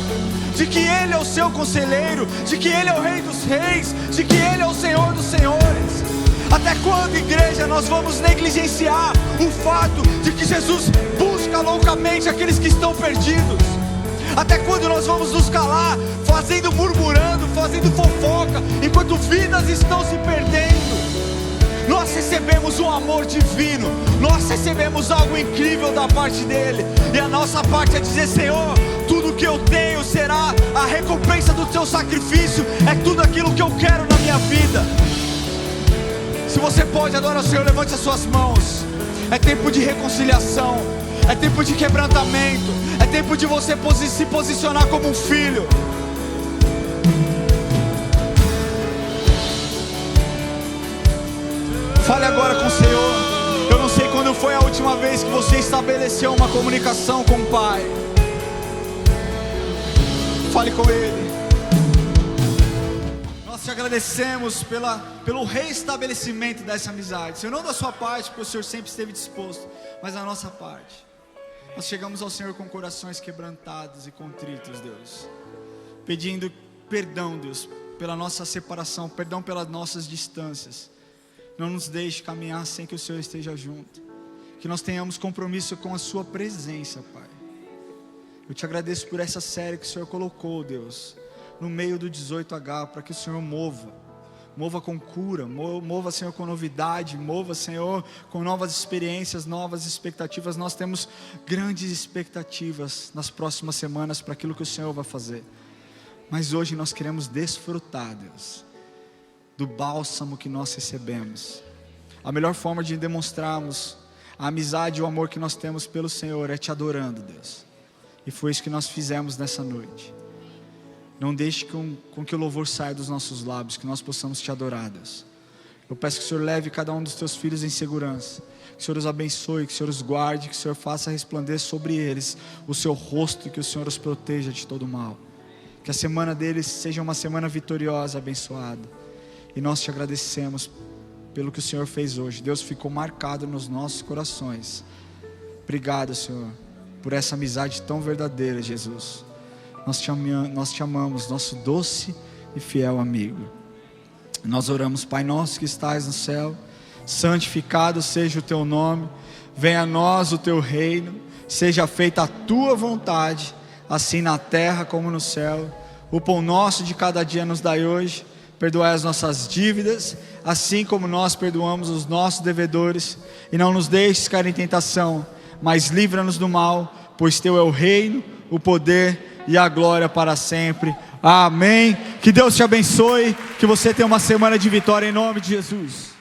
de que Ele é o seu conselheiro, de que Ele é o Rei dos Reis, de que Ele é o Senhor dos Senhores? Até quando, igreja, nós vamos negligenciar o fato de que Jesus busca loucamente aqueles que estão perdidos? Até quando nós vamos nos calar, murmurando, fazendo fofoca, enquanto vidas estão se perdendo? Nós recebemos um amor divino, nós recebemos algo incrível da parte dele, e a nossa parte é dizer: Senhor, tudo que eu tenho será a recompensa do teu sacrifício, é tudo aquilo que eu quero na minha vida. Se você pode adorar o Senhor, levante as suas mãos. É tempo de reconciliação, é tempo de quebrantamento, é tempo de você se posicionar como um filho. Fale agora com o Senhor. Eu não sei quando foi a última vez que você estabeleceu uma comunicação com o Pai. Fale com Ele. Nós te agradecemos pelo reestabelecimento dessa amizade, Senhor, não da sua parte, porque o Senhor sempre esteve disposto, mas da nossa parte. Nós chegamos ao Senhor com corações quebrantados e contritos, Deus, pedindo perdão, Deus, pela nossa separação, perdão pelas nossas distâncias. Não nos deixe caminhar sem que o Senhor esteja junto, que nós tenhamos compromisso com a sua presença, Pai. Eu te agradeço por essa série que o Senhor colocou, Deus, no meio do 18H, para que o Senhor mova Mova com cura, mova, Senhor, com novidade, mova, Senhor, com novas experiências, novas expectativas. Nós temos grandes expectativas nas próximas semanas para aquilo que o Senhor vai fazer. Mas hoje nós queremos desfrutar, Deus, do bálsamo que nós recebemos. A melhor forma de demonstrarmos a amizade e o amor que nós temos pelo Senhor é te adorando, Deus. E foi isso que nós fizemos nessa noite. Não deixe com que o louvor saia dos nossos lábios, que nós possamos te adorar, Deus. Eu peço que o Senhor leve cada um dos teus filhos em segurança, que o Senhor os abençoe, que o Senhor os guarde, que o Senhor faça resplandecer sobre eles o seu rosto, e que o Senhor os proteja de todo mal. Que a semana deles seja uma semana vitoriosa, abençoada. E nós te agradecemos pelo que o Senhor fez hoje. Deus, ficou marcado nos nossos corações. Obrigado, Senhor, por essa amizade tão verdadeira, Jesus. Nós te amamos, nosso doce e fiel amigo. Nós oramos: Pai nosso que estás no céu, santificado seja o teu nome, venha a nós o teu reino, seja feita a tua vontade, assim na terra como no céu. O pão nosso de cada dia nos dai hoje, perdoai as nossas dívidas, assim como nós perdoamos os nossos devedores, e não nos deixes cair em tentação, mas livra-nos do mal, pois teu é o reino, o poder e a glória para sempre. Amém. Que Deus te abençoe, que você tenha uma semana de vitória em nome de Jesus.